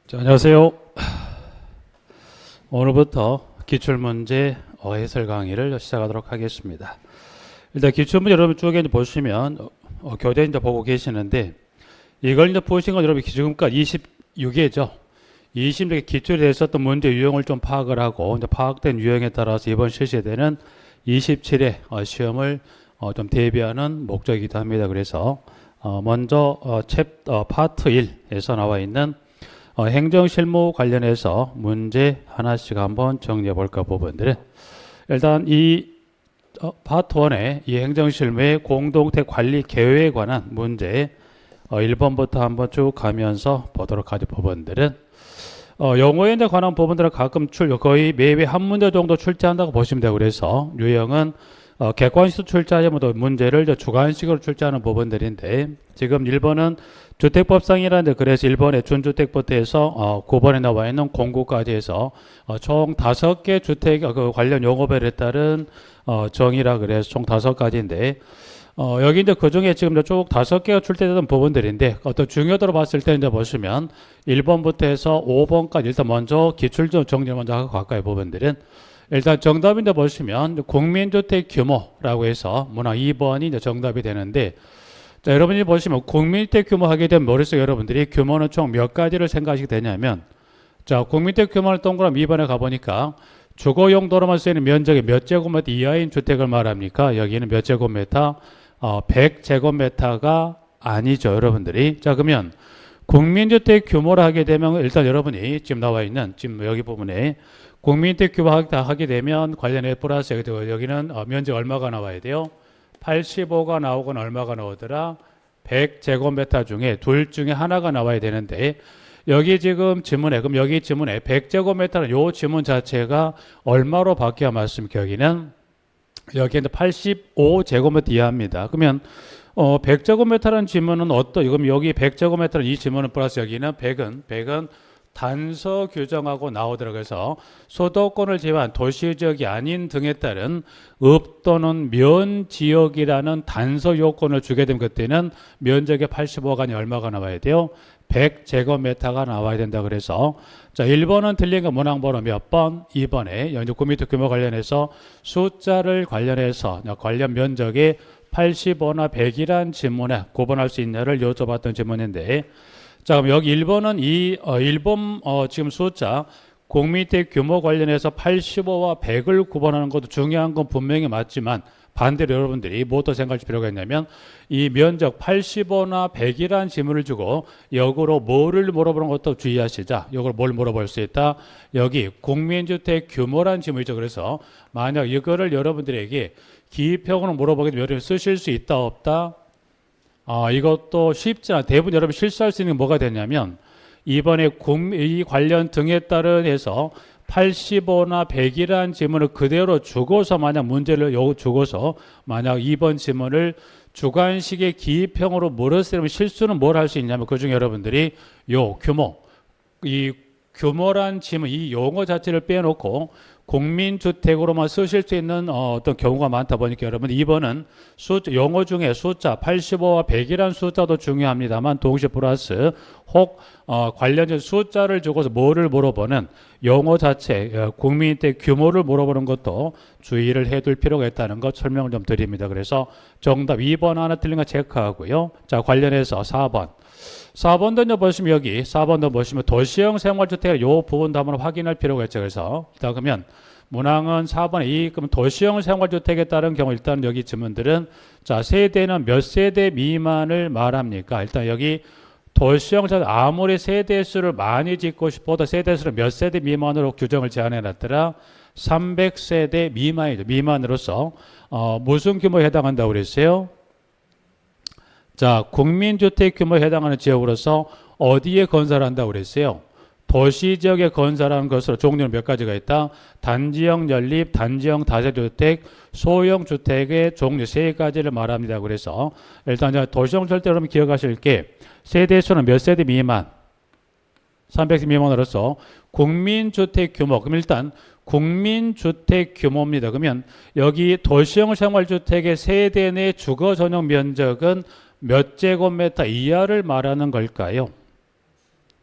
자, 안녕하세요. 오늘부터 기출문제 해설 강의를 시작하도록 하겠습니다. 일단 기출문제 여러분 쭉 이제 보시면 교재 이제 보고 계시는데 이걸 이제 보신 건 여러분 지금까지 26회죠. 26회 기출에 있었던 문제 유형을 좀 파악을 하고 이제 파악된 유형에 따라서 이번 실시되는 27회 시험을 좀 대비하는 목적이기도 합니다. 그래서 먼저 파트 1에서 나와 있는 행정실무 관련해서 문제 하나씩 한번 정리해 볼까 부분들은 일단 이 파트 1의 이 행정실무의 공동택 관리 계획에 관한 문제 1번부터 한번 쭉 가면서 보도록 하죠. 부분들은 용어에 관한 부분들은 가끔 거의 매회 한 문제 정도 출제한다고 보시면 되고 그래서 유형은 객관식으로 출제하자면 문제를 주관식으로 출제하는 부분들인데 지금 1번은 주택법상이라는데 그래서 1번에 준주택부터 해서 9번에 나와 있는 공고까지 해서 총 5개 주택 그 관련 용어별에 따른 정의라 그래서 총 5가지인데 여기 이제 그 중에 지금 쭉 5개가 출제되던 부분들인데 어떤 중요도로 봤을 때 이제 보시면 1번부터 해서 5번까지 일단 먼저 기출적 정리를 먼저 하고 가까이 부분들은 일단 정답인데 보시면 국민주택 규모라고 해서 문항 2번이 이제 정답이 되는데 자, 여러분이 보시면 국민주택 규모 하게 되면 머릿속에 여러분들이 규모는 총 몇 가지를 생각하시게 되냐면 자, 국민주택 규모를 동그라미 2번에 가보니까 주거 용도로만 쓰이는 면적이 몇 제곱미터 이하인 주택을 말합니까? 여기는 몇 제곱미터? 100제곱미터가 아니죠, 여러분들이. 자, 그러면 국민주택 규모를 하게 되면 일단 여러분이 지금 나와 있는 지금 여기 부분에 국민주택 규모 하게 되면 관련해 플러스 여기는 면적 얼마가 나와야 돼요? 85가 나오건 얼마가 나오더라? 100제곱미터 중에 둘 중에 하나가 나와야 되는데 여기 지금 지문에 그럼 여기 지문에 100제곱미터는 요 지문 자체가 얼마로 바뀌어 맞습니까? 여기는 85제곱미터 이하입니다. 그러면 100제곱미터라는 지문은 그럼 여기 100제곱미터는 이 지문은 플러스 여기는 100은 단서 규정하고 나오더라고요. 그래서 수도권을 제외한 도시지역이 아닌 등에 따른 읍 또는 면 지역이라는 단서 요건을 주게 되면 그때는 면적의 85가 얼마가 나와야 돼요? 100제곱미터가 나와야 된다. 그래서 자 1번은 틀린 거 문항번호 몇 번? 2번에 연주 국민주택 규모 관련해서 숫자를 관련해서 관련 면적의 85나 100이란 질문에 구분할 수 있냐를 여쭤봤던 질문인데 자, 그럼 여기 1번은 1번 지금 숫자 국민주택 규모 관련해서 85와 100을 구분하는 것도 중요한 건 분명히 맞지만 반대로 여러분들이 뭐더 생각할 필요가 있냐면 이 면적 85나 100이라는 질문을 주고 역으로 뭐를 물어보는 것도 주의하시자. 이걸 뭘 물어볼 수 있다? 여기 국민주택 규모란 질문이죠. 그래서 만약 이거를 여러분들에게 기입형으로 물어보게 되면 여러분 쓰실 수 있다 없다? 이것도 쉽지 않아. 대부분 여러분 실수할 수 있는 게 뭐가 되냐면 이번에 이 관련 등에 따른 해서 85나 100이라는 지문을 그대로 주고서 만약 문제를 주고서 만약 2번 지문을 주관식의 기입형으로 물었으면 실수는 뭘 할 수 있냐면 그중에 여러분들이 요 규모 이 규모란 지문 이 용어 자체를 빼놓고 국민주택으로만 쓰실 수 있는 어떤 경우가 많다 보니까 여러분 2번은 용어 중에 숫자 85와 100이라는 숫자도 중요합니다만 동시에 플러스 혹 관련된 숫자를 주고서 뭐를 물어보는 용어 자체 국민주택 규모를 물어보는 것도 주의를 해둘 필요가 있다는 것 설명을 좀 드립니다. 그래서 정답 2번 하나 틀린 거 체크하고요. 자 관련해서 4번도 보시면 여기 4번도 보시면 도시형 생활주택 요 부분도 한번 확인할 필요가 있죠. 그래서 일단 그러면 문항은 4번에 그럼 도시형 생활주택에 따른 경우 일단 여기 질문들은 자 세대는 몇 세대 미만을 말합니까? 일단 여기 도시형 아무리 세대 수를 많이 짓고 싶어도 세대 수를 몇 세대 미만으로 규정을 제한해 놨더라 300세대 미만이죠. 미만으로서 무슨 규모에 해당한다고 그랬어요? 자, 국민주택 규모에 해당하는 지역으로서 어디에 건설한다고 그랬어요? 도시지역에 건설하는 것으로 종류는 몇 가지가 있다? 단지형 연립, 단지형 다세대주택, 소형 주택의 종류 3가지를 말합니다. 그래서 일단 도시형 절대 여러분 기억하실 게 세대수는 몇 세대 미만? 300세 미만으로서 국민주택 규모. 그럼 일단 국민주택 규모입니다. 그러면 여기 도시형 생활주택의 세대 내 주거 전용 면적은 몇 제곱미터 이하를 말하는 걸까요?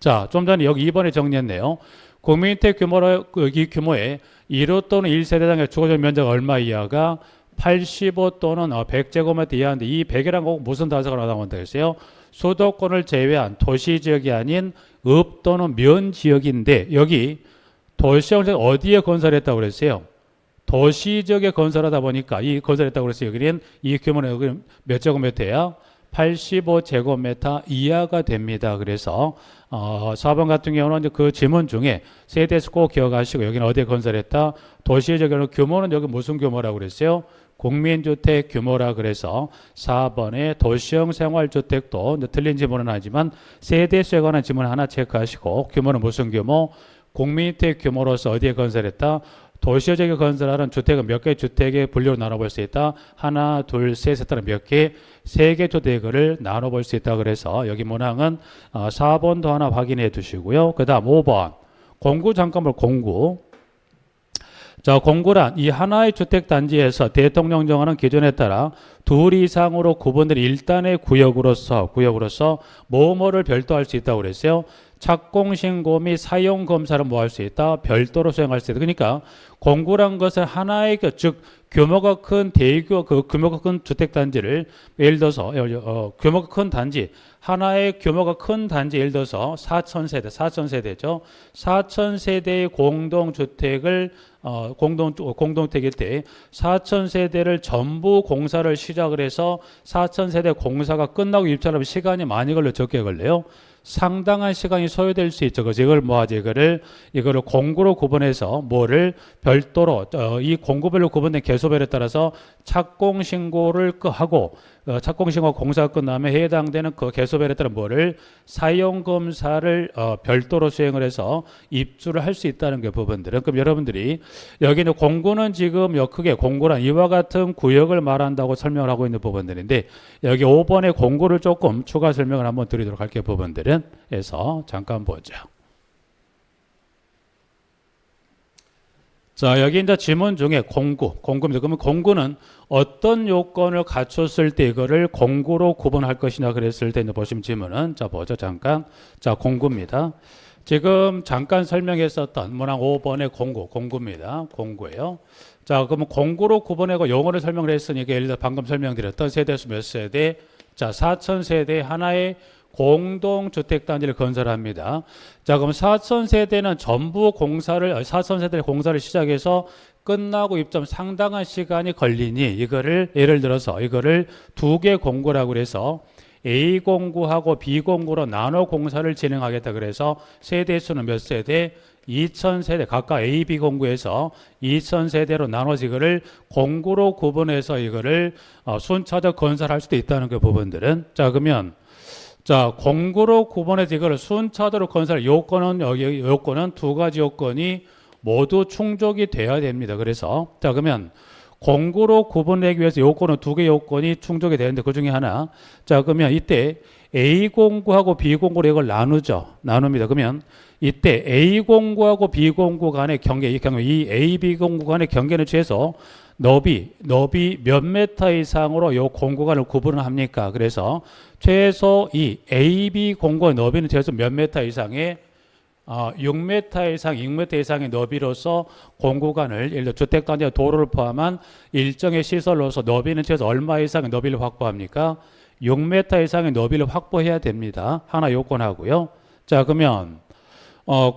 자, 좀 전에 여기 2번에 정리했네요. 국민주택 규모로 여기 규모의 1호 또는 1세대당의 주거적 면적 얼마 이하가 85 또는 100제곱미터 이하인데 이 100이라는 거 무슨 단서가 나온다 했어요? 수도권을 제외한 도시지역이 아닌 읍 또는 면 지역인데 여기 도시형 어디에 건설했다고 그랬어요? 도시지역에 건설하다 보니까 이 건설했다고 그랬어요. 여기는 이 규모는 여기 몇 제곱미터야? 85제곱미터 이하가 됩니다. 그래서 4번 같은 경우는 이제 그 지문 중에 세대수 꼭 기억하시고 여기는 어디에 건설했다? 도시지역의 규모는 여기 무슨 규모라고 그랬어요? 국민주택 규모라 그래서 4번에 도시형 생활주택도 틀린 지문은 아니지만 세대수에 관한 지문 하나 체크하시고 규모는 무슨 규모? 국민주택 규모로서 어디에 건설했다? 도시지역에 건설하는 주택은 몇 개 주택의 분류로 나눠볼 수 있다? 하나, 둘, 셋에 따라 몇 개? 세 개 주택을 나눠볼 수 있다. 그래서 여기 문항은 4번도 하나 확인해 두시고요. 그 다음 5번 공구 잠깐 볼 공구. 자, 공구란 이 하나의 주택단지에서 대통령 정하는 기준에 따라 둘 이상으로 구분된 일단의 구역으로서 뭐뭐를 별도할 수 있다고 그랬어요. 착공신고 및 사용검사를 뭐 할 수 있다? 별도로 수행할 수 있다. 그러니까 공구란 것은 하나의 즉 규모가 큰 규모가 큰 주택단지를 예를 들어서 규모가 큰 단지 하나의 규모가 큰 단지 예를 들어서 4,000세대죠. 4,000세대의 공동주택을 공동주택일 때 4,000세대를 전부 공사를 시작을 해서 4,000세대 공사가 끝나고 입찰하면 시간이 많이 걸려 적게 걸려요. 상당한 시간이 소요될 수 있죠. 그래서 이걸 뭐 하지? 이거를 공구로 구분해서 뭐를 별도로 이 공구별로 구분된 개소별에 따라서 착공신고를 하고 착공신고 공사가 끝나면 해당되는 그 개소별에 따라 뭐를 사용검사를 별도로 수행을 해서 입주를 할 수 있다는 게 부분들은. 그럼 여러분들이 여기는 공구는 지금 크게 공구란 이와 같은 구역을 말한다고 설명을 하고 있는 부분들인데 여기 5번의 공구를 조금 추가 설명을 한번 드리도록 할게요. 부분들은 해서 잠깐 보죠. 자, 여기 이제 지문 중에 공구입니다. 그러면 공구는 어떤 요건을 갖췄을 때 이거를 공구로 구분할 것이냐 그랬을 때 이제 보시면 지문은 자 보죠. 잠깐. 자, 공구입니다. 지금 잠깐 설명했었던 문항 5번의 공구입니다. 공구예요. 자, 그러면 공구로 구분하고 용어를 설명을 했으니까 예를 들어 방금 설명드렸던 세대수 몇 세대? 자, 4,000세대 하나의 공동주택단지를 건설합니다. 자, 그럼 4,000세대는 전부 4,000세대 공사를 시작해서 끝나고 입점 상당한 시간이 걸리니 이거를 예를 들어서 이거를 두 개 공구라고 그래서 A 공구하고 B 공구로 나눠 공사를 진행하겠다. 그래서 세대 수는 몇 세대? 2,000세대 각각 A, B 공구에서 2,000세대로 나눠서 이거를 공구로 구분해서 이거를 순차적 건설할 수도 있다는 그 부분들은. 자, 그러면 자, 공구로 구분해서 이걸 순차적으로 건설 요건은 두 가지 요건이 모두 충족이 돼야 됩니다. 그래서 자, 그러면 공구로 구분하기 위해서 요건은 두 개 요건이 충족이 되는데 그 중에 하나. 자, 그러면 이때 A 공구하고 B 공구로 이걸 나눕니다. 그러면 이때 A 공구하고 B 공구 간의 경계, 이 A, B 공구 간의 경계는 최소 너비 몇 메터 이상으로 요 공구 간을 구분을 합니까? 그래서 최소 이 A, B 공구의 너비는 최소 몇 메터 이상의 6m 이상, 6m 이상의 너비로서 공구 간을 예를 들어 주택단지와 도로를 포함한 일정의 시설로서 너비는 최소 얼마 이상의 너비를 확보합니까? 6m 이상의 너비를 확보해야 됩니다. 하나 요건하고요. 자, 그러면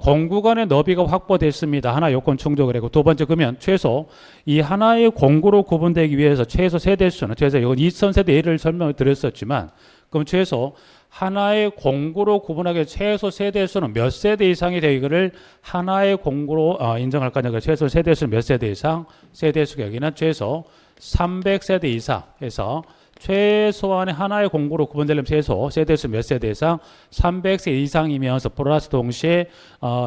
공구 간의 너비가 확보됐습니다. 하나 요건 충족을 했고, 두 번째 그러면 최소 이 하나의 공구로 구분되기 위해서 최소 세대수는 최소 이건 2,000세대 예를 설명을 드렸었지만 그럼 최소 하나의 공구로 구분하기 최소 세대수는 몇 세대 이상이 되어 이거를 하나의 공구로 인정할 거냐. 최소 세대수는 몇 세대 이상? 세대수가 여기는 최소 300세대 이상 해서 최소한의 하나의 공구로 구분되려면 최소 세대수 몇 세대 이상? 300세 이상이면서 플러스 동시에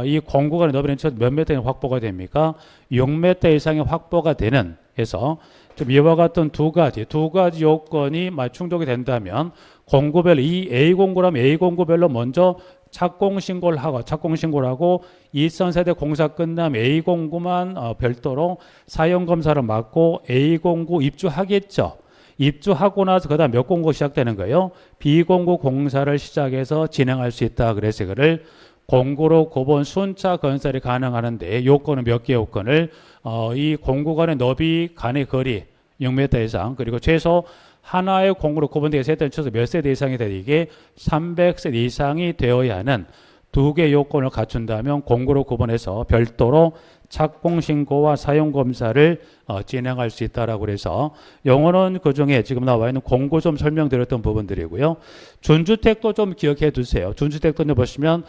이 공구 간의 너비는 최소 몇 메터 확보가 됩니까? 6m 이상의 확보가 되는 해서 좀 이와 같은 두 가지 요건이 충족이 된다면 공구별 이 A 공구라면 A 공구별로 먼저 착공신고를 하고 2,000세대 공사 끝나면 A 공구만 별도로 사용검사를 맡고 A 공구 입주하겠죠. 입주하고 나서 그 다음 몇 공구 시작되는 거예요? B 공구 공사를 시작해서 진행할 수 있다. 그래서 이거를 공구로 구분 순차 건설이 가능하는데 요건은 몇 개 요건을 이 공구 간의 너비 간의 거리 6m 이상 그리고 최소 하나의 공구로 구분되게 세대를 쳐서 몇 세대 이상이 되되 이게 300세대 이상이 되어야 하는 두 개 요건을 갖춘다면 공구로 구분해서 별도로 착공신고와 사용검사를 진행할 수 있다라고 그래서 용어는 그 중에 지금 나와 있는 공고 좀 설명드렸던 부분들이고요. 준주택도 좀 기억해 두세요. 준주택도 보시면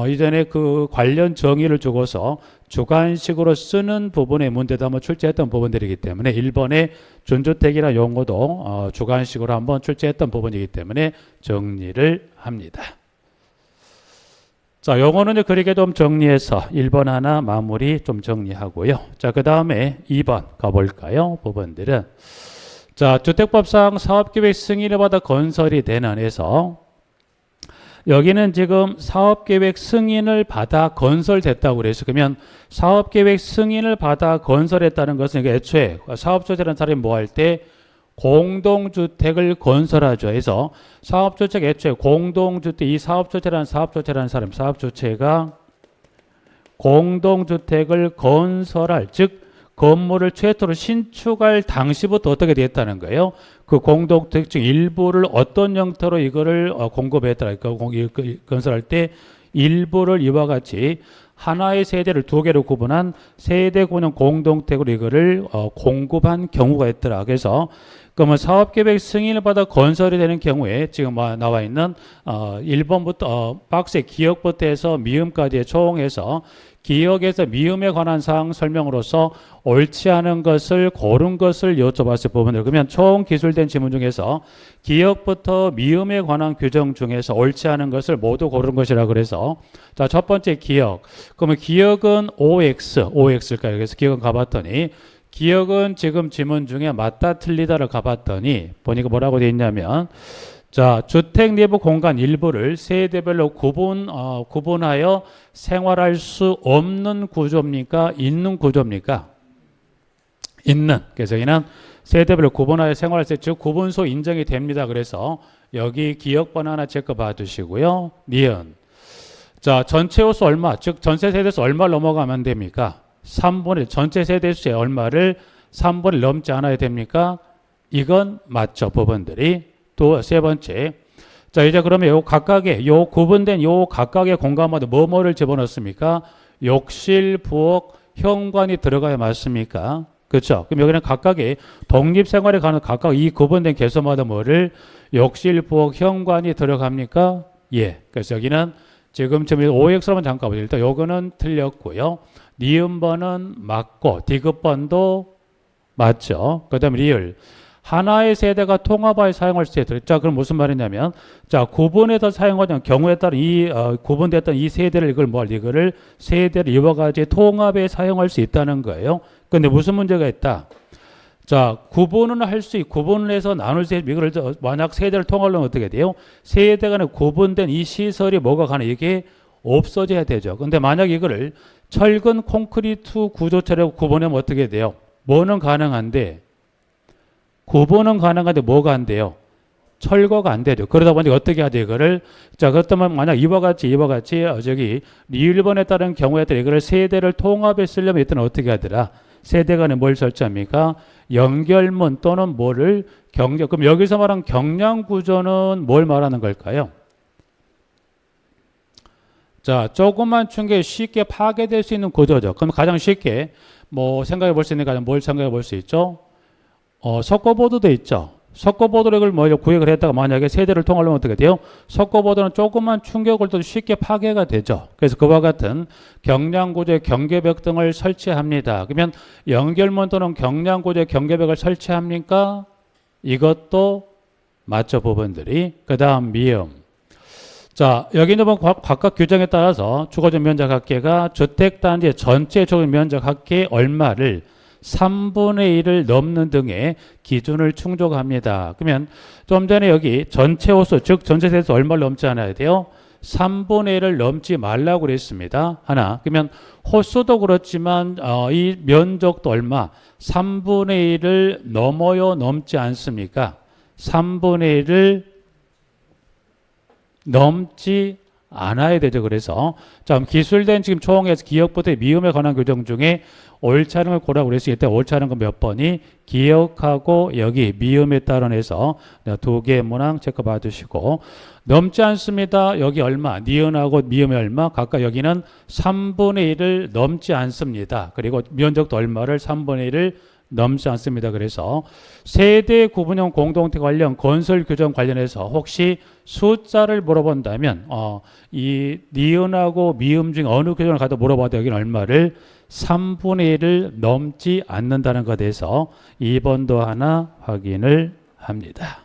이전에 그 관련 정의를 주고서 주관식으로 쓰는 부분의 문제도 한번 출제했던 부분들이기 때문에 1번의 준주택이라 용어도 주관식으로 한번 출제했던 부분이기 때문에 정리를 합니다. 자, 요거는 이제 그렇게 좀 정리해서 1번 하나 마무리 좀 정리하고요. 자, 그 다음에 2번 가볼까요? 부분들은. 자, 주택법상 사업계획 승인을 받아 건설이 되는 해서 여기는 지금 사업계획 승인을 받아 건설됐다고 그래서 그러면 사업계획 승인을 받아 건설했다는 것은 애초에 사업주체라는 사람이 뭐 할 때 공동주택을 건설하죠. 해서 사업주체가 애초에 공동주택, 이 사업주체라는 사람, 사업주체가 공동주택을 건설할, 즉 건물을 최초로 신축할 당시부터 어떻게 됐다는 거예요. 그 공동주택 중 일부를 어떤 형태로 이거를 공급했더라. 건설할 때 일부를 이와 같이 하나의 세대를 두 개로 구분한 세대 구형 공동택으로 이거를 공급한 경우가 있더라. 그래서 그러면 사업계획 승인을 받아 건설이 되는 경우에 지금 나와 있는 1번부터 박스의 기역부터 해서 미음까지의 총해서 기역에서 미음에 관한 사항 설명으로서 옳지 않은 것을 고른 것을 여쭤봤을 부분들 그러면 총 기술된 지문 중에서 기역부터 미음에 관한 규정 중에서 옳지 않은 것을 모두 고른 것이라 그래서 자, 첫 번째 기역 그러면 기역은 OX일까요? 그래서 기역은 가봤더니 기역은 지금 지문 중에 맞다 틀리다를 가봤더니 보니까 뭐라고 되어 있냐면 자, 주택 내부 공간 일부를 세대별로 구분하여 생활할 수 없는 구조입니까? 있는 구조입니까? 있는. 그래서 여기는 세대별로 구분하여 생활할 수, 즉 구분소 인정이 됩니다. 그래서 여기 기역번 하나 체크 받으시고요. 니은. 자, 전체 호수 얼마, 즉 전체 세대수 얼마를 넘어가면 됩니까? 3분의 전체 세대수의 얼마를 3분의 넘지 않아야 됩니까? 이건 맞죠. 법원들이. 또 세 번째. 자, 이제 그러면 요 각각의 요 구분된 요 각각의 공간마다 뭐뭐를 집어넣습니까? 욕실, 부엌, 현관이 들어가야 맞습니까? 그렇죠? 그럼 여기는 각각의 독립생활에 관한 각각 이 구분된 개수마다 뭐를 욕실, 부엌, 현관이 들어갑니까? 예. 그래서 여기는 지금쯤 OX로만 잠깐 보죠. 일단 요거는 틀렸고요. 니은번은 맞고 디귿번도 맞죠. 그 다음에 리을 하나의 세대가 통합하여 사용할 수 있도록. 자, 그럼 무슨 말이냐면 자, 구분해서 사용하는 경우에 따라 이 구분됐던 이 세대를 이거를 세대를 이와 같이 통합해 사용할 수 있다는 거예요. 근데 무슨 문제가 있다? 자, 구분은 할 수 있고 구분을 해서 나눌 수 있고 이걸 만약 세대를 통합하려면 어떻게 돼요? 세대 간에 구분된 이 시설이 뭐가 가능? 이게 없어져야 되죠. 근데 만약 이거를 철근 콘크리트 구조체라고 구분하면 어떻게 돼요? 뭐는 가능한데 구분은 가능한데 뭐가 안 돼요? 철거가 안 되죠. 그러다 보니 어떻게 하죠? 이거를 자, 그렇다면 만약 이와 같이 저기 리을번에 따른 경우에 따라 이거를 세대를 통합해 쓰려면 일단 어떻게 하더라? 세대 간에 뭘 설치합니까? 연결문 또는 뭐를 그럼 여기서 말한 경량 구조는 뭘 말하는 걸까요? 자, 조그만 충격이 쉽게 파괴될 수 있는 구조죠. 그럼 가장 쉽게 뭐 생각해 볼 수 있는 가장 뭘 생각해 볼 수 있죠? 석고보드도 있죠. 석고보드를 구획을 했다가 만약에 세대를 통하려면 어떻게 돼요? 석고보드는 조그만 충격을 또 쉽게 파괴가 되죠. 그래서 그와 같은 경량구조의 경계벽 등을 설치합니다. 그러면 연결문 또는 경량구조의 경계벽을 설치합니까? 이것도 맞죠, 부분들이. 그 다음 미음. 자, 여기는 뭐 각각 규정에 따라서 주거적 면적 합계가 주택단지 전체 주거적 면적 합계 얼마를 3분의 1을 넘는 등의 기준을 충족합니다. 그러면 좀 전에 여기 전체 호수, 즉 전체 세대수 얼마를 넘지 않아야 돼요? 3분의 1을 넘지 말라고 그랬습니다. 하나. 그러면 호수도 그렇지만 이 면적도 얼마? 3분의 1을 넘어요? 넘지 않습니까? 3분의 1을 넘지 않아야 되죠. 그래서 자, 기술된 지금 초항에서 기억부터의 미음에 관한 규정 중에 옳지 않은 걸 고르라고 그랬을 때 옳지 않은 건 몇 번이 기억하고 여기 미음에 따라해서 두 개의 문항 체크 받으시고 넘지 않습니다. 여기 얼마 니은하고 미음이 얼마 각각 여기는 3분의 1을 넘지 않습니다. 그리고 면적도 얼마를 3분의 1을 넘지 않습니다. 그래서 세대 구분형 공동체 관련 건설 규정 관련해서 혹시 숫자를 물어본다면 이 니은하고 미음 중 어느 규정을 가도 물어봐도 여기는 얼마를 3분의 1을 넘지 않는다는 것에 대해서 2번도 하나 확인을 합니다.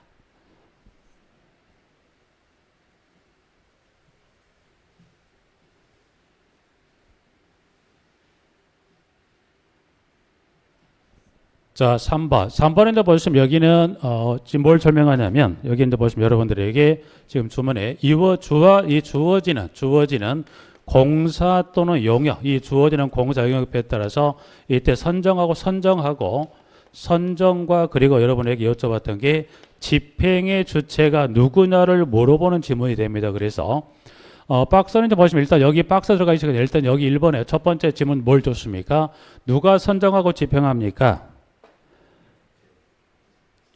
자, 3번. 3번에 보시면 여기는 지금 뭘 설명하냐면 여기 이제 보시면 여러분들에게 지금 주문에 이 주어지는 공사 또는 용역, 이 주어지는 공사 용역에 따라서 이때 선정과 그리고 여러분에게 여쭤봤던 게 집행의 주체가 누구냐를 물어보는 지문이 됩니다. 그래서 박스는 이제 보시면 일단 여기 박스 들어가 있으니까 일단 여기 1번에 첫 번째 지문 뭘 줬습니까? 누가 선정하고 집행합니까?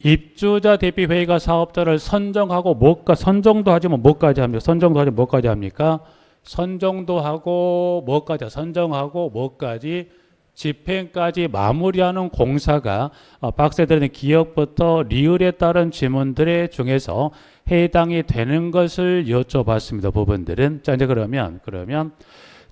입주자 대비 회의가 사업자를 선정하고 선정도 하지만 뭐까지 합니까? 선정도 하지 뭐까지 합니까? 선정도 하고 뭐까지 선정하고 뭐까지 집행까지 마무리하는 공사가 박스에 들어있는 기억부터 리을에 따른 지문들의 중에서 해당이 되는 것을 여쭤봤습니다. 부분들은 자 이제 그러면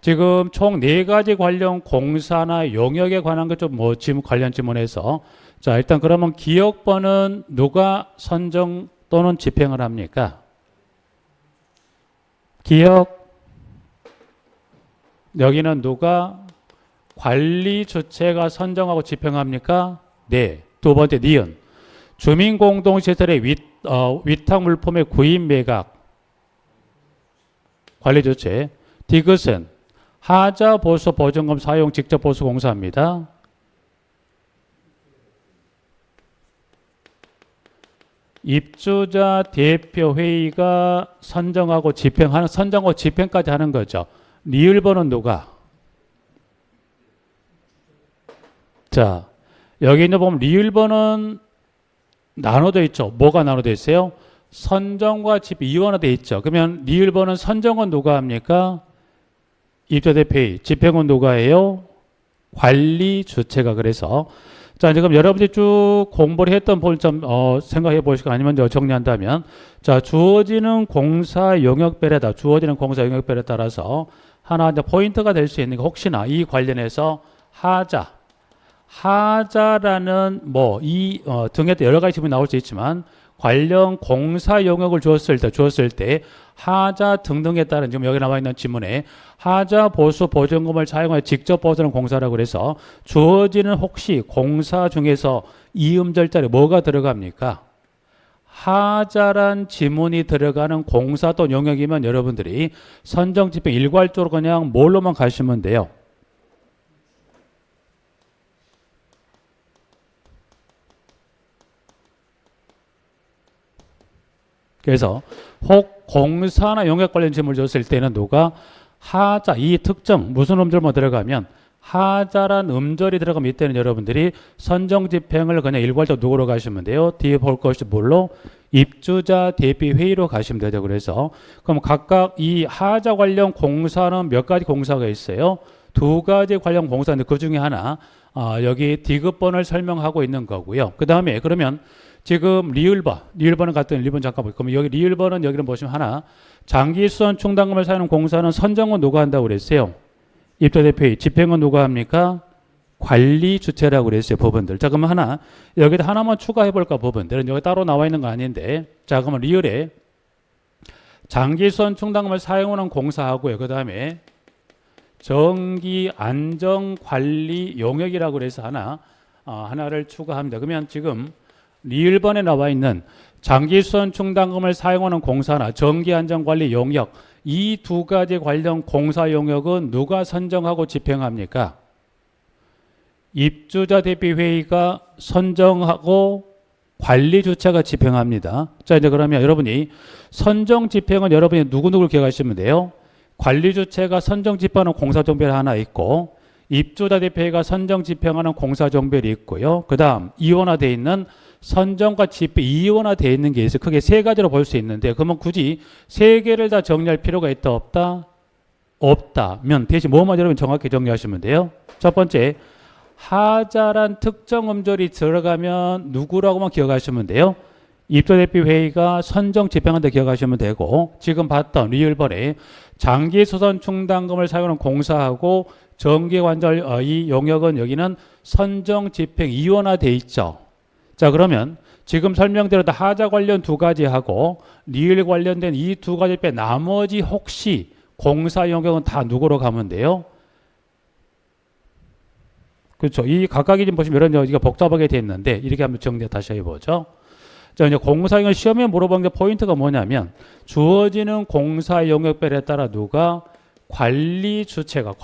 지금 총 4가지 관련 공사나 용역에 관한 것 좀 지문 관련 지문에서 자 일단 그러면 기억번은 누가 선정 또는 집행을 합니까? 기억 여기는 누가 관리 주체가 선정하고 집행합니까? 네. 두 번째 니은 주민공동시설의 위탁 물품의 구입 매각 관리 주체 디귿은 하자 보수 보증금 사용 직접 보수 공사입니다. 입주자 대표 회의가 선정하고 집행까지 하는 거죠. 리을번은 누가? 자, 여기 있는 보면 리을번은 나눠져 있죠. 뭐가 나눠져 있어요? 선정과 집행 이원화되어 있죠. 그러면 리을번은 선정은 누가 합니까? 입주자 대표 회의. 집행은 누가 해요? 관리 주체가. 그래서 자 이제 그럼 여러분들이 쭉 공부를 했던 부분 좀 생각해 보시고 아니면 정리한다면 자 주어지는 공사 용역별에다 주어지는 공사 용역별에 따라서 하나 이제 포인트가 될 수 있는 게 혹시나 이 관련해서 하자라는 등에 여러 가지 질문이 나올 수 있지만 관련 공사 용역을 주었을 때 하자 등등에 따른 지금 여기 나와 있는 지문에 하자 보수 보증금을 사용하여 직접 보수하는 공사라고 그래서 주어지는 혹시 공사 중에서 이음절자리 뭐가 들어갑니까? 하자란 지문이 들어가는 공사 또 용역이면 여러분들이 선정 집행 일괄적으로 그냥 뭘로만 가시면 돼요. 그래서 혹 공사나 용역 관련 질문을 줬을 때는 누가 하자 이 특정 무슨 음절만 들어가면 하자란 음절이 들어가면 이때는 여러분들이 선정 집행을 그냥 일괄적으로 누구로 가시면 돼요? 뒤에 볼 것이 뭘로? 입주자 대비 회의로 가시면 되죠. 그래서 그럼 각각 이 하자 관련 공사는 몇 가지 공사가 있어요? 2가지 관련 공사인데 그 중에 하나 여기 디귿번을 설명하고 있는 거고요. 그 다음에 그러면 지금 리을번은 같은 1번 잠깐 볼게요. 그럼 여기 리을번은 여기는 보시면 하나 장기수선 충당금을 사용하는 공사는 선정은 누가 한다고 그랬어요? 입주자 대표 회의. 집행은 누가 합니까? 관리 주체라고 그랬어요. 법원들. 자 그러면 하나 여기다 하나만 추가해 볼까 법원들은 여기 따로 나와 있는 거 아닌데 자 그러면 리을에 장기수선 충당금을 사용하는 공사하고요. 그 다음에 정기 안정관리 용역이라고 그래서 하나를 추가합니다. 그러면 지금 리을번에 나와 있는 장기수선 충당금을 사용하는 공사나 정기안전관리 용역 이 2가지 관련 공사 용역은 누가 선정하고 집행합니까? 입주자 대비 회의가 선정하고 관리 주체가 집행합니다. 자, 이제 그러면 여러분이 선정 집행은 여러분이 누구누구를 기억하시면 돼요. 관리 주체가 선정 집행하는 공사 종별이 하나 있고, 입주자 대표가 선정 집행하는 공사 종별이 있고요. 그 다음 이원화되어 있는 선정과 집행 이원화되어 있는 게 있어요. 크게 세 가지로 볼 수 있는데, 그러면 굳이 세 개를 다 정리할 필요가 있다 없다? 없다면 대신 뭐만 여러분 정확히 정리하시면 돼요. 첫 번째, 하자란 특정 음절이 들어가면 누구라고만 기억하시면 돼요. 입주대표 회의가 선정 집행한다 기억하시면 되고, 지금 봤던 리을번에 장기수선 충당금을 사용하는 공사하고 정기관절 이 용역은 여기는 선정 집행 이원화돼 있죠. 자, 그러면 지금 설명드렸던 하자 관련 두 가지 하고 리을 관련된 이 두 가지 빼 나머지 혹시 공사 용역은 다 누구로 가면 돼요? 그렇죠. 이 각각이 좀 보시면 이런 여기가 복잡하게 되어 있는데 이렇게 한번 정리 다시 해보죠. 자, 이제 공사용역 시험에 물어본 게 포인트가 뭐냐면 주어지는 공사 용역별에 따라 누가 관리 주체가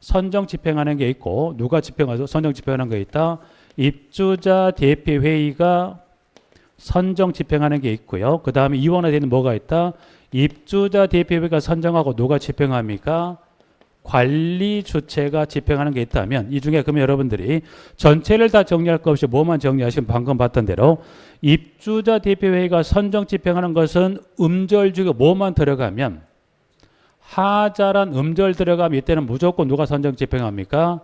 선정 집행하는 게 있고, 누가 집행해서 선정 집행하는 게 있다. 입주자 대표 회의가 선정 집행하는 게 있고요. 그 다음에 이원화되는 뭐가 있다. 입주자 대표 회의가 선정하고 누가 집행합니까? 관리 주체가 집행하는 게 있다면, 이 중에 그러면 여러분들이 전체를 다 정리할 것 없이 뭐만 정리하시면 방금 봤던 대로 입주자 대표회의가 선정 집행하는 것은 음절 중에 뭐만 들어가면, 하자란 음절 들어가면 이때는 무조건 누가 선정 집행합니까?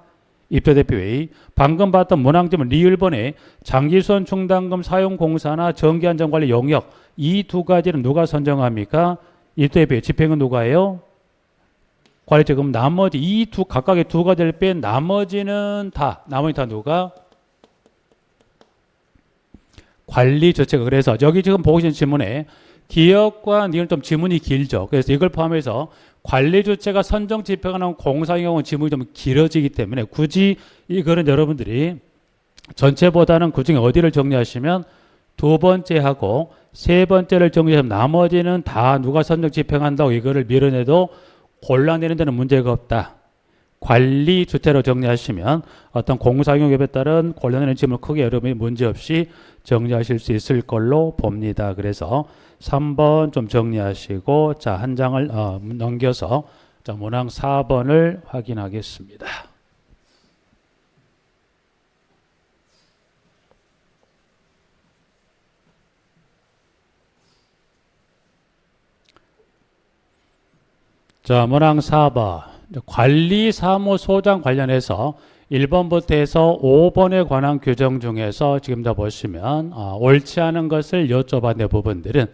입주자 대표회의. 방금 봤던 문항지문 리을번에 장기수선 충당금 사용공사나 정기안전관리 용역 이 두 가지는 누가 선정합니까? 입주자 대표회의. 집행은 누가 해요? 관리자. 그럼 나머지 이 각각의 두 가지를 뺀 나머지 다 누가? 관리 주체가. 그래서 여기 지금 보고 계신 지문에 기억과 니은 좀 지문이 길죠. 그래서 이걸 포함해서 관리 주체가 선정 집행하는 공사의 경우는 지문이 좀 길어지기 때문에 굳이 이거는 여러분들이 전체보다는 그중에 어디를 정리하시면 두 번째 하고 세 번째를 정리하면 나머지는 다 누가 선정 집행한다고 이거를 밀어내도 골라내는 데는 문제가 없다. 관리 주체로 정리하시면 어떤 공사용역에 따른 골라내는 지문을 크게 여러분이 문제없이 정리하실 수 있을 걸로 봅니다. 그래서 3번 좀 정리하시고, 자, 한 장을 넘겨서 자, 문항 4번을 확인하겠습니다. 자, 문항 4번. 관리사무소장 관련해서 1번부터 해서 5번에 관한 규정 중에서 지금 다 보시면 옳지 않은 것을 여쭤봤는 부분들은,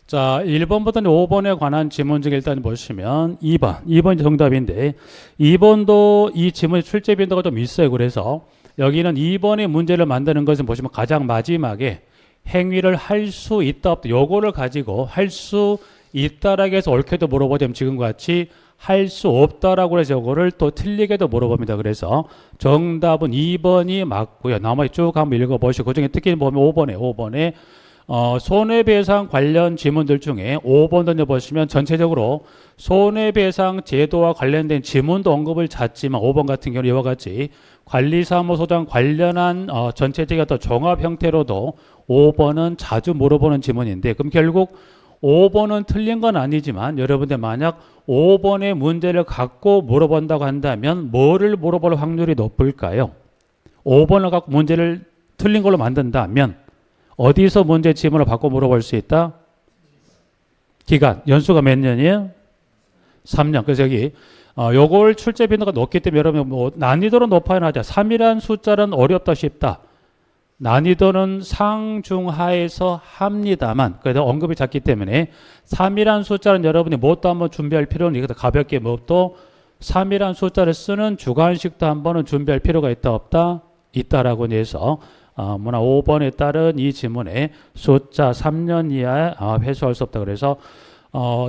자, 1번부터 5번에 관한 지문 중에 일단 보시면 2번 정답인데, 2번도 이 지문의 출제 빈도가 좀 있어요. 그래서 여기는 2번의 문제를 만드는 것은 보시면 가장 마지막에 행위를 할 수 있다 없다 요거를 가지고 할 수 있다라고 해서 옳게도 물어보자면 지금과 같이 할 수 없다라고 해서 이거를 또 틀리게도 물어봅니다. 그래서 정답은 2번이 맞고요. 나머지 쭉 한번 읽어보시고 그중에 특히 보면 5번에 손해배상 관련 지문들 중에 5번 던져보시면 전체적으로 손해배상 제도와 관련된 지문도 언급을 잤지만 5번 같은 경우는 이와 같이 관리사무소장 관련한 전체적인 어떤 종합 형태로도 5번은 자주 물어보는 지문인데, 그럼 결국 5번은 틀린 건 아니지만 여러분들 만약 5번의 문제를 갖고 물어본다고 한다면 뭐를 물어볼 확률이 높을까요? 5번을 갖고 문제를 틀린 걸로 만든다면 어디서 문제 지문을 바꿔 물어볼 수 있다? 기간, 연수가 몇 년이에요? 3년. 그래서 여기 요걸 출제 빈도가 높기 때문에 여러분 뭐 난이도는 높아야 하자. 3이란 숫자는 어렵다 쉽다. 난이도는 상중하에서 합니다만 그래도 언급이 작기 때문에 3이란 숫자는 여러분이 뭣도 한번 준비할 필요는 이것도 가볍게 뭣도 3이란 숫자를 쓰는 주관식도 한 번은 준비할 필요가 있다 없다? 있다라고 해서 문화 5번에 따른 이 지문에 숫자 3년 이하에 회수할 수 없다. 그래서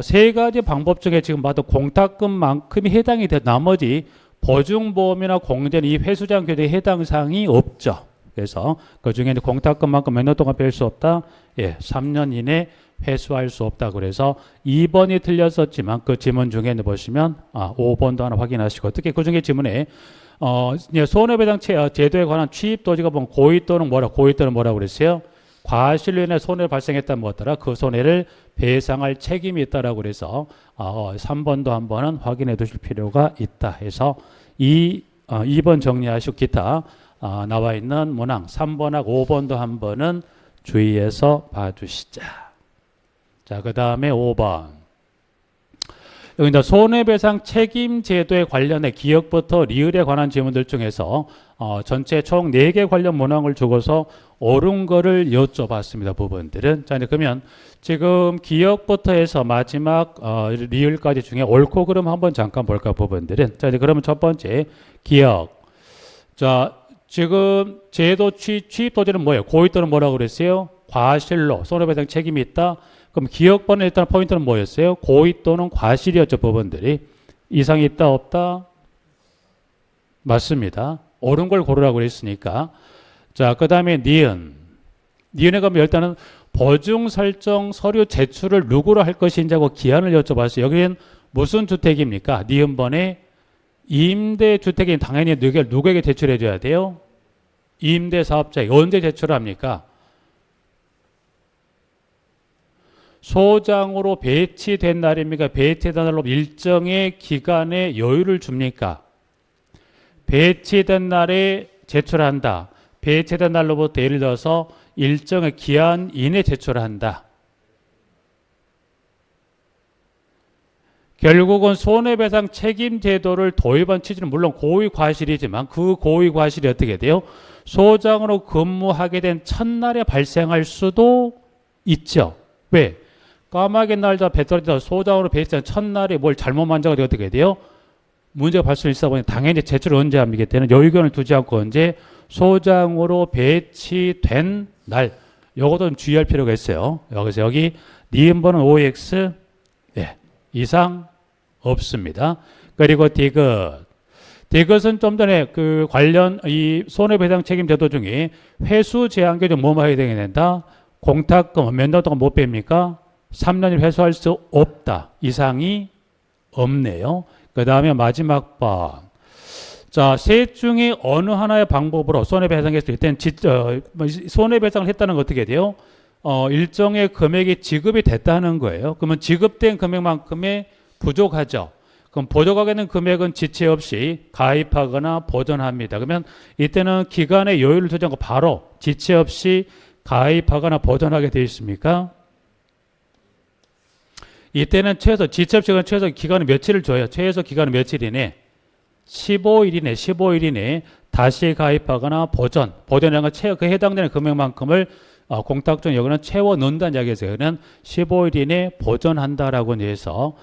세 가지 방법 중에 지금 봐도 공탁금만큼이 해당이 돼 나머지 보증보험이나 공제는 이 회수장 규정에 해당 사항이 없죠. 그래서 그 중에 공탁금만큼 몇 년 동안 뺄 수 없다? 예, 3년 이내 회수할 수 없다. 그래서 2번이 틀렸었지만 그 지문 중에 보시면 5번도 하나 확인하시고, 특히 그 중에 지문에 이제 손해배상 제도에 관한 취입 도지가 보면 고의 또는 뭐라고 그랬어요? 과실로 인해 손해를 발생했다는 뭐더라? 그 손해를 배상할 책임이 있다라고 그래서 3번도 한번은 확인해 두실 필요가 있다 해서 2번 정리하시고 기타 나와 있는 문항 3번하고 5번도 한번은 주의해서 봐주시자. 자, 그 다음에 5번. 여기 이제 손해배상 책임 제도에 관련해 기억부터 리을에 관한 질문들 중에서 전체 총 4개 관련 문항을 주고서 옳은 거를 여쭤봤습니다. 부분들은. 자, 이제 그러면 지금 기억부터 해서 마지막 리을까지 중에 옳고 그름 한번 잠깐 볼까 부분들은. 자, 이제 그러면 첫 번째 기억. 자, 지금 제도 취입 도지는 뭐예요? 고의 또는 뭐라고 그랬어요? 과실로 손해배상 책임이 있다. 그럼 기억번호 일단 포인트는 뭐였어요? 고의 또는 과실이었죠. 부분들이. 이상이 있다 없다? 맞습니다. 옳은 걸 고르라고 그랬으니까. 자, 그 다음에 니은에 가면 일단은 보증 설정 서류 제출을 누구로 할 것인지 하고 기한을 여쭤봤어요. 여기는 무슨 주택입니까? 니은번에 임대주택이 당연히 누구에게 제출해 줘야 돼요? 임대사업자에게. 언제 제출합니까? 소장으로 배치된 날입니까? 배치된 날로 일정의 기간의 여유를 줍니까? 배치된 날에 제출한다. 배치된 날로부터 예를 들어서 일정의 기한 이내 제출한다. 결국은 손해배상 책임 제도를 도입한 취지는 물론 고의 과실이지만 그 고의 과실이 어떻게 돼요? 소장으로 근무하게 된 첫날에 발생할 수도 있죠. 왜? 까마귀 날자 배떨어져 소장으로 배치한 첫날에 뭘 잘못 만져가지고 어떻게 돼요? 문제가 발생을 있어 보니 당연히 제출을 언제 합니까? 때는 여유견을 두지 않고 언제 소장으로 배치된 날. 요것도 좀 주의할 필요가 있어요. 여기서 여기 니은번은 OX 이상 없습니다. 그리고 디귿은 좀 전에 그 관련 이 손해배상 책임 제도 중에 회수 제한 기준 뭐뭐 해야 된다? 공탁금 몇 년 동안 못 뺍니까? 3년을 회수할 수 없다. 이상이 없네요. 그 다음에 마지막 번. 자, 셋 중에 어느 하나의 방법으로 손해배상했을 때는 손해배상을 했다는 건 어떻게 돼요? 일정의 금액이 지급이 됐다는 거예요. 그러면 지급된 금액만큼의 부족하죠. 그럼 부족하게 된 금액은 지체 없이 가입하거나 보전합니다. 그러면 이때는 기간의 여유를 두지 않고 바로 지체 없이 가입하거나 보전하게 되어 있습니까? 이때는 지체 없이 최소 기간은 며칠을 줘요. 최소 기간은 며칠이네? 15일 이내 다시 가입하거나 보전이라는 건 그 해당되는 금액만큼을 공탁중 여기는 채워 넣는다는 이야기에서 여기는 15일 이내 보전한다라고 해서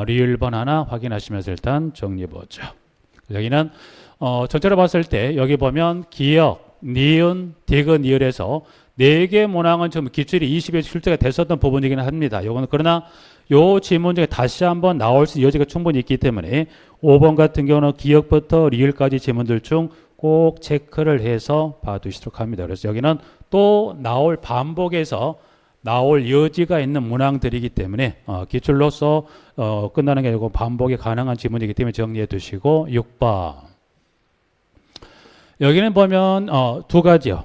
리을번 하나 확인하시면서 일단 정리해 보죠. 여기는 전체로 봤을 때 여기 보면 기역, 니은, 디귿, 니을에서 4개 문항은 좀 기출이 20에 출제가 됐었던 부분이긴 합니다. 요거는 그러나 요 지문 중에 다시 한번 나올 수 여지가 충분히 있기 때문에 5번 같은 경우는 기역부터 리을까지 지문들 중 꼭 체크를 해서 봐두시도록 합니다. 그래서 여기는 또 반복해서 나올 여지가 있는 문항들이기 때문에 기출로서 끝나는 게 아니고 반복이 가능한 지문이기 때문에 정리해 두시고 6번. 여기는 보면 두 가지요.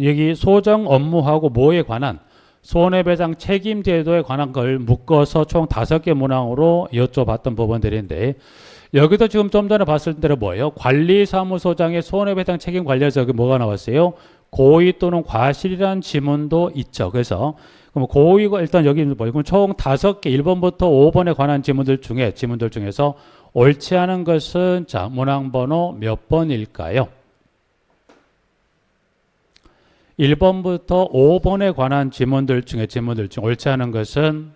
여기 소정 업무하고 뭐에 관한 손해배상 책임 제도에 관한 걸 묶어서 총 5개 문항으로 여쭤봤던 부분들인데 여기도 지금 좀 전에 봤을 때는 뭐예요? 관리사무소장의 손해배상 책임 관련해서 여기 뭐가 나왔어요? 고의 또는 과실이라는 지문도 있죠. 그래서 그럼 고의가 일단 여기 뭐예요? 총 5개 1번부터 5번에 관한 지문들 중에서 옳지 않은 것은 자 문항 번호 몇 번일까요? 1번부터 5번에 관한 지문들 중 옳지 않은 것은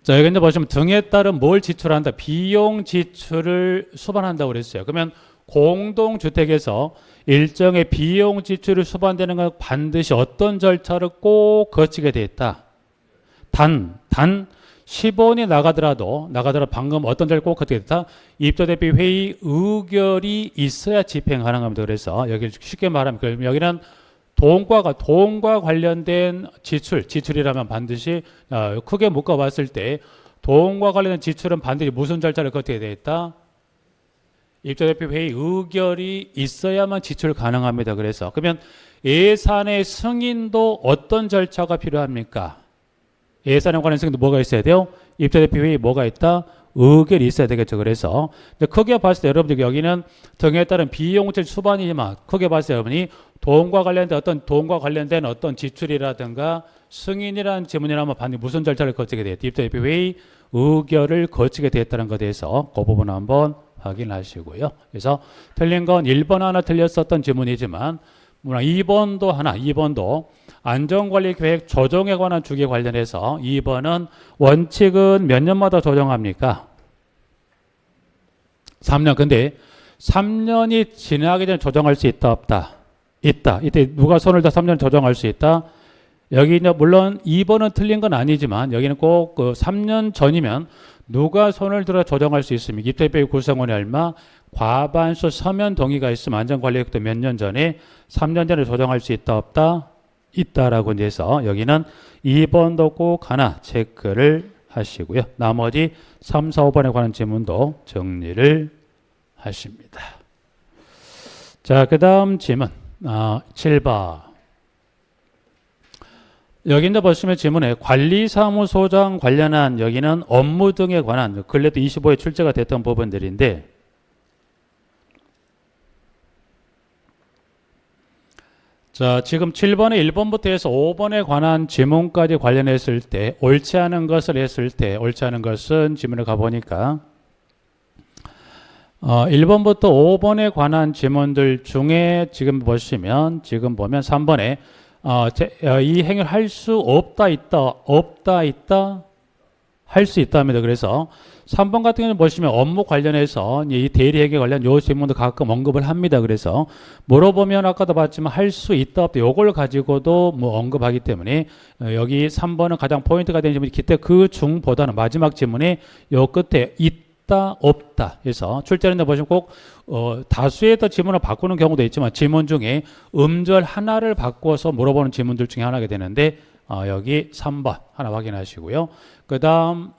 자, 여기 이제 보시면 등에 따른 뭘 지출한다? 비용 지출을 수반한다고 그랬어요. 그러면 공동주택에서 일정의 비용 지출이 수반되는 건 반드시 어떤 절차를 꼭 거치게 돼 있다. 단 10원이 나가더라도 방금 어떤 절차를 꼭 거치게 됐다. 입조대비 회의 의결이 있어야 집행 가능합니다. 그래서 여기 쉽게 말하면 여기는 돈과 관련된 지출이라면 반드시 크게 묶어봤을 때 돈과 관련된 지출은 반드시 무슨 절차를 거치게 되어 있다? 입자대표회의 의결이 있어야만 지출 가능합니다. 그래서 그러면 예산의 승인도 어떤 절차가 필요합니까? 예산에 관한 승인도 뭐가 있어야 돼요? 입자대표회의 뭐가 있다? 의결이 있어야 되겠죠. 그래서 크게 봤을 때 여러분들 여기는 등에 따른 비용질 수반이지만 크게 봤을 때 여러분이 돈과 관련된 어떤 지출이라든가 승인이라는 지문이라면 반드시 무슨 절차를 거치게 돼요? 입자대표회의 의결을 거치게 되었다는 것에 대해서 그 부분 한번 확인하시고요. 그래서 틀린 건 1번 하나 틀렸었던 지문이지만 2번도 안전관리계획 조정에 관한 주기에 관련해서 2번은 원칙은 몇 년마다 조정합니까? 3년. 근데 3년이 지나기 전에 조정할 수 있다 없다? 있다. 이때 누가 손을 다 3년 조정할 수 있다? 여기 물론 2번은 틀린 건 아니지만 여기는 꼭 그 3년 전이면 누가 손을 들어 조정할 수 있습니까? 입자대표회의 구성원이 얼마? 과반수 서면 동의가 있으면 안전관리계획도 몇 년 전에 3년 전에 조정할 수 있다 없다? 있다라고 해서 여기는 2번도 꼭 하나 체크를 하시고요. 나머지 3, 4, 5번에 관한 지문도 정리를 하십니다. 자, 그 다음 지문 7번. 여기 이제 보시면 지문에 관리사무소장 관련한 여기는 업무 등에 관한 근래도 25에 출제가 됐던 부분들인데 자, 지금 7번에 1번부터 해서 5번에 관한 지문까지 관련했을 때 옳지 않은 것을 했을 때 옳지 않은 것은 지문을 가보니까 1번부터 5번에 관한 지문들 중에 지금 보면 3번에 이 행위를 할 수 없다 있다 할 수 있다 합니다. 그래서 3번 같은 경우는 보시면 업무 관련해서 이 대리행위 관련 요 질문도 가끔 언급을 합니다. 그래서 물어보면 아까도 봤지만 할 수 있다 없다 요걸 가지고도 뭐 언급하기 때문에 여기 3번은 가장 포인트가 되는 질문이 기대 그 중보다는 마지막 질문에 요 끝에 있다 없다 해서 출제하는데 보시면 꼭 다수의 더 질문을 바꾸는 경우도 있지만 질문 중에 음절 하나를 바꿔서 물어보는 질문들 중에 하나가 되는데 여기 3번 하나 확인하시고요. 그 다음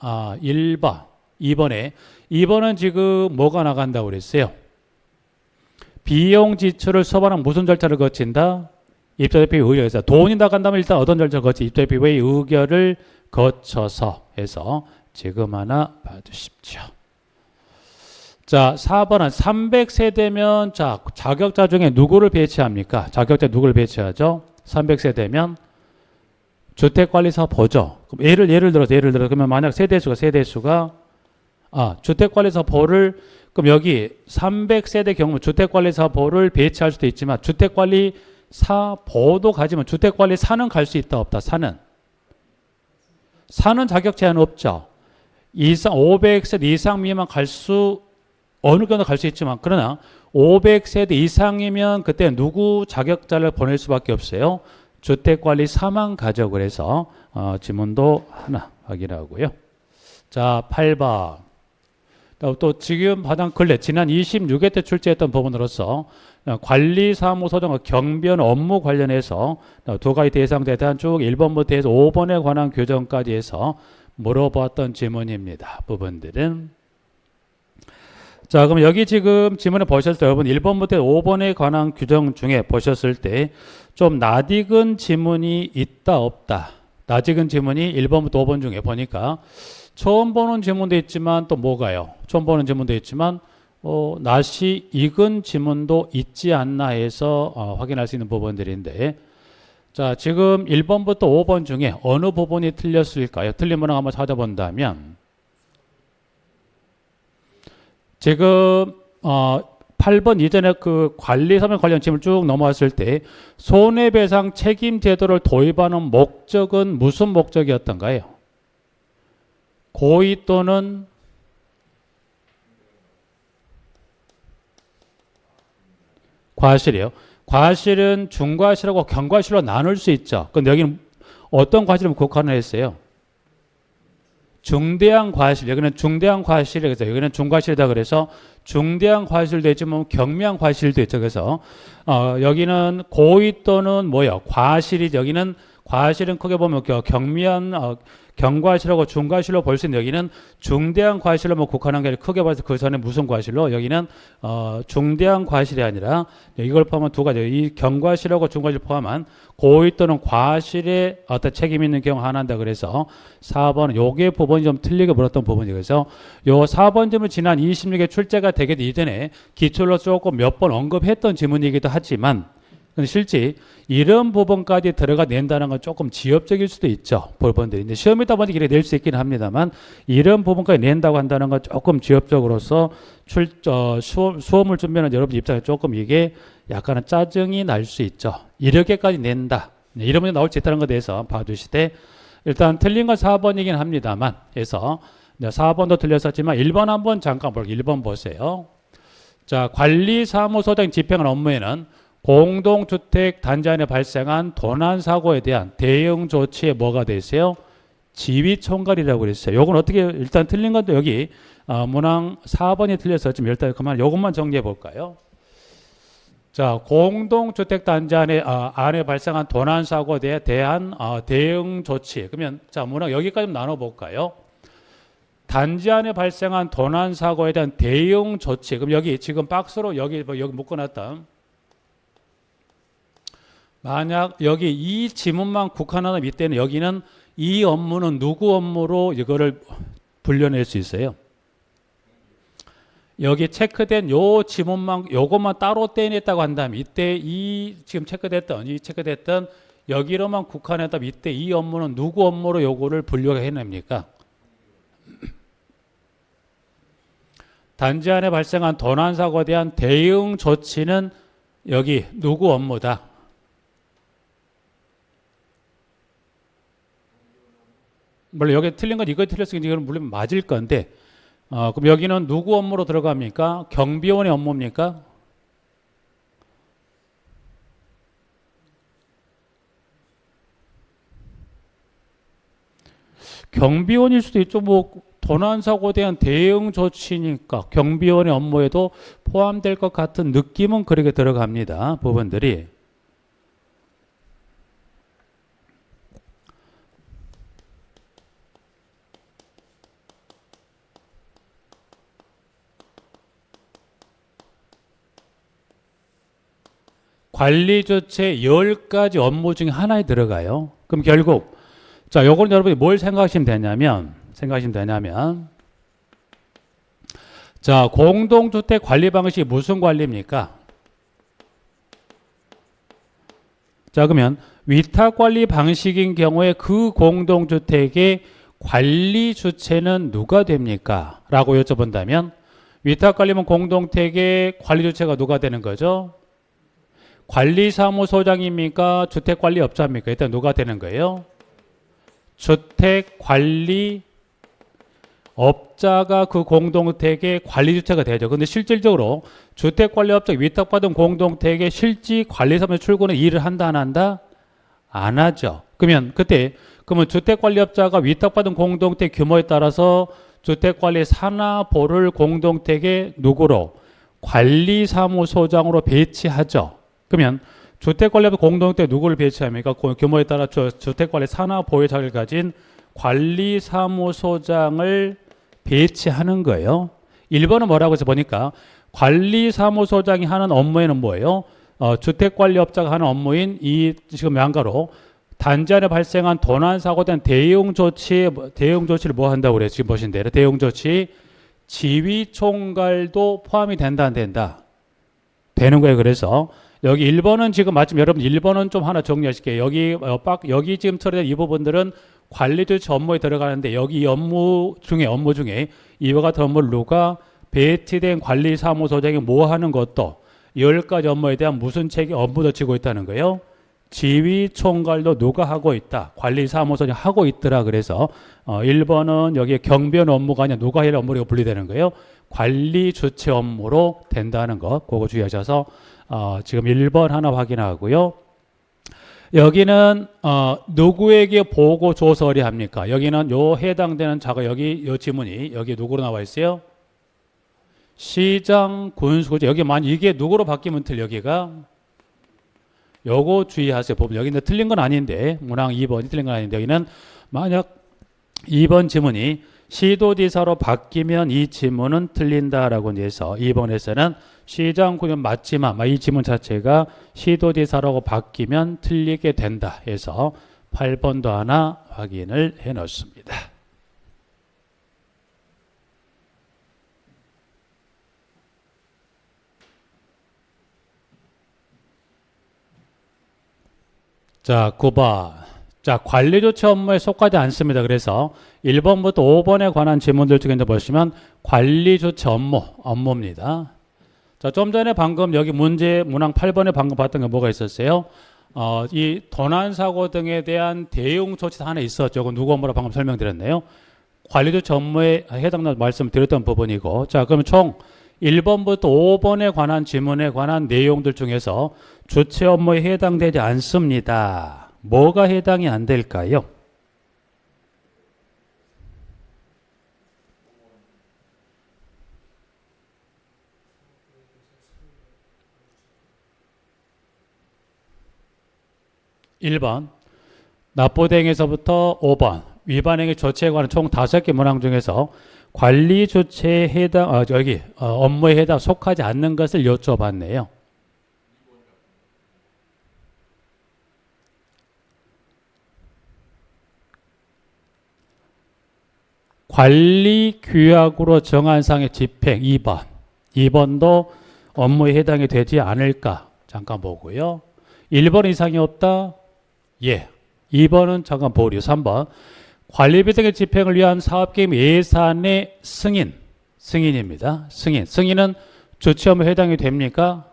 2번은 지금 뭐가 나간다고 그랬어요? 비용 지출을 서반한 무슨 절차를 거친다? 입자대표회의 의결에서 돈이 나간다면 일단 어떤 절차를 거치? 입자대표회의 의결을 거쳐서 해서 지금 하나 봐주십시오. 자, 4번은 300세대면 자, 자격자 중에 누구를 배치합니까? 자격자 누구를 배치하죠? 300세대면 주택관리사 보죠. 그럼 예를 들어서 그러면 만약 세대수가 주택관리사 보를 그럼 여기 300세대 경우 주택관리사 보를 배치할 수도 있지만 주택관리사 보도 가지만 주택관리사는 갈 수 있다 없다? 사는 자격 제한 없죠. 500세대 이상 미만 갈 수 어느 경우도 갈 수 있지만 그러나 500세대 이상이면 그때 누구 자격자를 보낼 수밖에 없어요. 주택관리사만 가죠. 그래서 지문도 하나 확인하고요. 자, 8번. 또 지금 가장 근래 지난 26회 때 출제했던 부분으로서 관리사무소장과 경비원 업무 관련해서 두 가지 대상자에 대한 쭉 1번부터 해서 5번에 관한 규정까지 해서 물어봤던 지문입니다. 부분들은 자, 그럼 여기 지금 지문에 보셨을 때 여러분 1번부터 5번에 관한 규정 중에 보셨을 때 좀 낯익은 지문이 있다 없다? 낯익은 지문이 1번부터 5번 중에 보니까 처음 보는 지문도 있지만 또 뭐가요? 처음 보는 지문도 있지만 낯이 익은 지문도 있지 않나 해서 확인할 수 있는 부분들인데 자, 지금 1번부터 5번 중에 어느 부분이 틀렸을까요? 틀린 문항 한번 찾아본다면 지금 8번 이전에 그 관리사무 관련 질문 쭉 넘어왔을 때 손해배상 책임 제도를 도입하는 목적은 무슨 목적이었던가요? 고의 또는 과실이요. 과실은 중과실하고 경과실로 나눌 수 있죠. 근데 여기는 어떤 과실을 국한을 했어요? 중대한 과실, 여기는 중대한 과실이 그래서 여기는 중과실이다 그래서 중대한 과실도 있지만 경미한 과실도 있죠. 그래서 여기는 고의 또는 뭐요? 과실이 여기는 과실은 크게 보면 경미한 경과실하고 중과실로 볼 수 있는 여기는 중대한 과실로 뭐 국한한 게 아니라 크게 봐서 그 전에 무슨 과실로 여기는 중대한 과실이 아니라 이걸 포함한 두 가지 이 경과실하고 중과실 포함한 고의 또는 과실에 어떤 책임 있는 경우 하나한다 그래서 4번은 요게 부분이 좀 틀리게 물었던 부분이 그래서 요 4번 질문 지난 26회 출제가 되기 이전에 기출로 조금 몇 번 언급했던 질문이기도 하지만 근데 실제 이런 부분까지 들어가 낸다는 건 조금 지엽적일 수도 있죠. 부분들이. 근데 시험이다 보니까 이렇게 낼 수 있긴 합니다만 이런 부분까지 낸다고 한다는 건 조금 지엽적으로서 수험을 준비하는 여러분 입장에 조금 이게 약간은 짜증이 날 수 있죠. 이렇게까지 낸다. 이런 문제 나올 수 있다는 것에 대해서 봐주시되 일단 틀린 건 4번이긴 합니다만 그래서 4번도 틀렸었지만 1번 한번 잠깐 볼게요. 1번 보세요. 자, 관리사무소장 집행한 업무에는 공동주택 단지 안에 발생한 도난사고에 대한 대응 조치에 뭐가 돼 있어요? 지휘총괄이라고 그랬어요. 요건 어떻게 일단 틀린 건데 여기 문항 4번이 틀렸었지만 일단 그만 요것만 정리해 볼까요? 자, 공동주택 단지 안에 발생한 도난사고에 대한 대응 조치. 그러면 자 문항 여기까지 나눠 볼까요? 단지 안에 발생한 도난사고에 대한 대응 조치. 그럼 여기 지금 박스로 여기 묶어놨다. 만약 여기 이 지문만 국한하면 이때는 여기는 이 업무는 누구 업무로 이거를 분류낼 수 있어요? 여기 체크된 요 지문만 요것만 따로 떼냈다고 한다면 이때 이 지금 체크됐던 여기로만 국한했다면 이때 이 업무는 누구 업무로 요거를 분류가 해냅니까? 단지 안에 발생한 도난사고에 대한 대응 조치는 여기 누구 업무다? 물론 여기 틀린 건 이거 틀렸으니까 이건 물론 맞을 건데 그럼 여기는 누구 업무로 들어갑니까? 경비원의 업무입니까? 경비원일 수도 있죠. 뭐 도난사고에 대한 대응 조치니까 경비원의 업무에도 포함될 것 같은 느낌은 그렇게 들어갑니다. 부분들이. 관리 조치 10가지 업무 중에 하나에 들어가요. 그럼 결국 자, 요거는 여러분이 뭘 생각하시면 되냐면 자, 공동주택 관리 방식이 무슨 관리입니까? 자, 그러면 위탁 관리 방식인 경우에 그 공동주택의 관리 주체는 누가 됩니까? 라고 여쭤본다면 위탁 관리면 공동주택의 관리 주체가 누가 되는 거죠? 관리사무소장입니까? 주택관리업자입니까? 일단 누가 되는 거예요? 주택관리업자가 그 공동주택의 관리주체가 되죠. 근데 실질적으로 주택관리업자 위탁받은 공동주택의 실지 관리사무소 출근에 일을 한다 안 한다? 안 하죠. 그러면 주택관리업자가 위탁받은 공동주택 규모에 따라서 주택관리 산하보를 공동주택의 누구로? 관리사무소장으로 배치하죠. 그러면 주택관리업자 공동주택 누구를 배치합니까? 규모에 따라 주택관리 산하보의 자격을 가진 관리사무소장을 배치하는 거예요. 1번은 뭐라고 해서 보니까 관리사무소장이 하는 업무에는 뭐예요? 주택관리업자가 하는 업무인 이 지금 양가로 단지 안에 발생한 도난사고에 대한 대응 조치를 뭐 한다고 그래요? 지금 보신 대로 대응 조치 지휘총괄도 포함이 된다 안 된다? 되는 거예요. 그래서 여기 1번은 지금 마침 여러분 1번은 좀 하나 정리하실게요. 여기 지금 처리된 이 부분들은 관리조치 업무에 들어가는데 여기 업무 중에 이와 같은 업무를 누가 배치된 관리사무소장이 뭐 하는 것도 10가지 업무에 대한 무슨 책임 업무도 지고 있다는 거예요. 지휘총괄도 누가 하고 있다. 관리사무소장이 하고 있더라. 그래서 1번은 여기에 경비원 업무가 아니라 누가 해야 업무로 분리되는 거예요. 관리주체 업무로 된다는 것. 그거 주의하셔서 지금 1번 하나 확인하고요. 여기는 누구에게 보고 줘서 의뢰합니까? 여기는 요 해당되는 자가 여기 요 지문이 여기 누구로 나와 있어요? 시장 군수죠. 여기 만약 이게 누구로 바뀌면 틀려 여기가 요거 주의하세요. 보면 여기는 틀린 건 아닌데 문항 2번이 틀린 건 아닌데 여기는 만약 2번 지문이 시도지사로 바뀌면 이 지문은 틀린다라고 해서 2번에서는 시장 구현 맞지만 이 지문 자체가 시도지사라고 바뀌면 틀리게 된다 해서 8번도 하나 확인을 해 놓습니다. 자, 9번. 자, 관리조치 업무에 속하지 않습니다. 그래서 1번부터 5번에 관한 질문들 중에 보시면 관리조치 업무입니다. 자, 좀 전에 방금 여기 문제 문항 8번에 방금 봤던 게 뭐가 있었어요? 이 도난사고 등에 대한 대응 조치가 하나 있었죠. 그 누구 업무라 방금 설명드렸네요. 관리조치 업무에 해당하는 말씀드렸던 부분이고, 자, 그러면 총 1번부터 5번에 관한 질문에 관한 내용들 중에서 주체 업무에 해당되지 않습니다. 뭐가 해당이 안 될까요? (1번) 납부대행에서부터 (5번) 위반행위 조치에 관한 총 5개 문항 중에서 관리 조치에 해당 업무에 해당 속하지 않는 것을 여쭤봤네요. 관리 규약으로 정한 상의 집행 2번. 2번도 업무에 해당이 되지 않을까? 잠깐 보고요. 1번 이상이 없다? 예. 2번은 잠깐 보류. 3번. 관리비 등의 집행을 위한 사업계획 예산의 승인입니다. 승인은 조치 업무에 해당이 됩니까?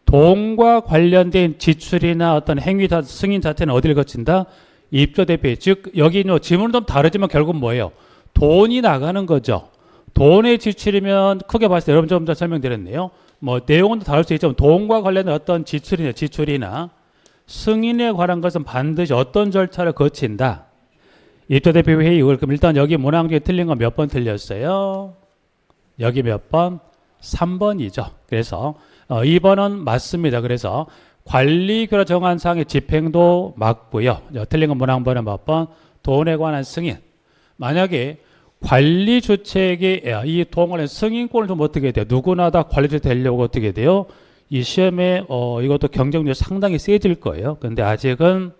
돈과 관련된 지출이나 어떤 행위 승인 자체는 어디를 거친다? 입조 대비. 즉 여기는 지문은 좀 다르지만 결국 뭐예요? 돈이 나가는 거죠. 돈의 지출이면 크게 봤을 때 여러분 좀 더 설명드렸네요. 뭐 내용은 다를 수 있지만 돈과 관련된 어떤 지출이나 승인에 관한 것은 반드시 어떤 절차를 거친다. 입조 대비 회의. 그럼 일단 여기 문항 중에 틀린 건 몇 번 틀렸어요? 여기 몇 번? 3번이죠. 그래서 2번은 맞습니다. 그래서 관리규라 정한 사항의 집행도 맞고요. 틀린 건 문항번호 몇 번? 돈에 관한 승인. 만약에 관리 주체에게 이 돈에 승인권을 좀 어떻게 돼요? 누구나 다 관리 주체 되려고 어떻게 돼요? 이 시험에 이것도 경쟁률이 상당히 세질 거예요. 근데 아직은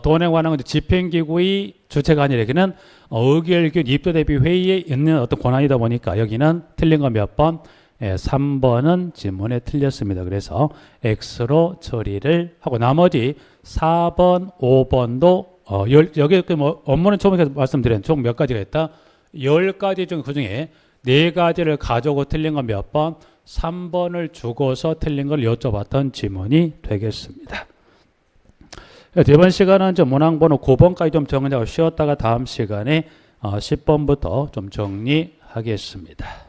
돈에 관한 집행기구의 주체가 아니라 여기는 의결균 입도 대비 회의에 있는 어떤 권한이다 보니까 여기는 틀린 거 몇 번? 3번은 지문에 틀렸습니다. 그래서 X로 처리를 하고 나머지 4번, 5번도 여기 뭐 업무는 처음에 말씀드린 총 몇 가지가 있다? 10가지 중 그중에 4가지를 가져오고 틀린 건 몇 번? 3번을 주고서 틀린 걸 여쭤봤던 지문이 되겠습니다. 이번 시간은 좀 문항번호 9번까지 좀 정리하고 쉬었다가 다음 시간에 10번부터 좀 정리하겠습니다.